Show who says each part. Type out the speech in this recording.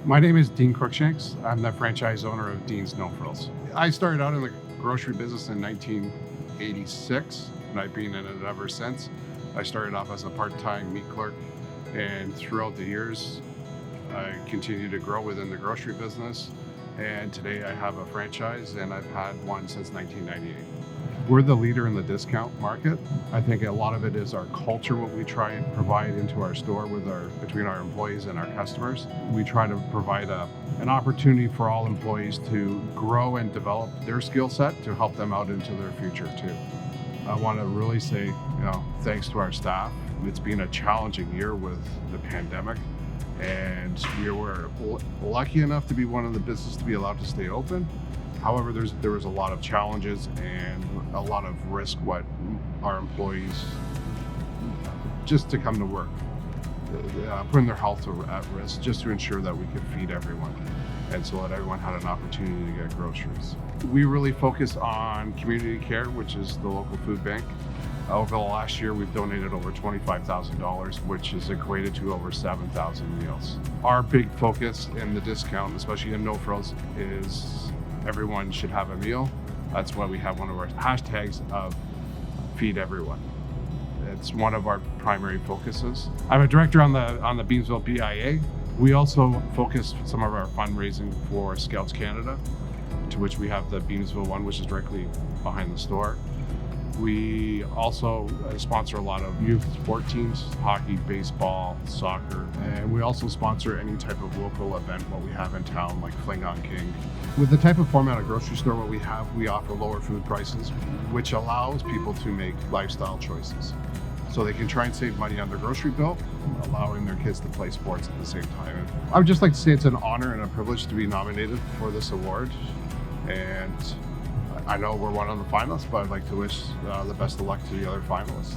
Speaker 1: My name is Dean Crookshanks. I'm the franchise owner of Dean's No Frills. I started out in the grocery business in 1986, and I've been in it ever since. I started off as a part-time meat clerk, and throughout the years, I continued to grow within the grocery business. And today I have a franchise, and I've had one since 1998. We're the leader in the discount market. I think a lot of it is our culture, what we try and provide into our store between our employees and our customers. We try to provide an opportunity for all employees to grow and develop their skill set to help them out into their future too. I want to really say, thanks to our staff. It's been a challenging year with the pandemic, and we were lucky enough to be one of the businesses to be allowed to stay open. However, there was a lot of challenges and a lot of risk what our employees just to come to work, putting their health at risk just to ensure that we could feed everyone and so that everyone had an opportunity to get groceries. We really focus on community care, which is the local food bank. Over the last year, we've donated over $25,000, which is equated to over 7,000 meals. Our big focus in the discount, especially in No Frills, is everyone should have a meal. That's why we have one of our hashtags of Feed Everyone. It's one of our primary focuses. I'm a director on the Beamsville BIA. We also focus some of our fundraising for Scouts Canada, to which we have the Beamsville one, which is directly behind the store. We also sponsor a lot of youth sport teams, hockey, baseball, soccer, and we also sponsor any type of local event what we have in town, like Fling on King. With the type of format of grocery store what we have, we offer lower food prices, which allows people to make lifestyle choices. So they can try and save money on their grocery bill, allowing their kids to play sports at the same time. I would just like to say it's an honor and a privilege to be nominated for this award. And I know we're one of the finalists, but I'd like to wish the best of luck to the other finalists.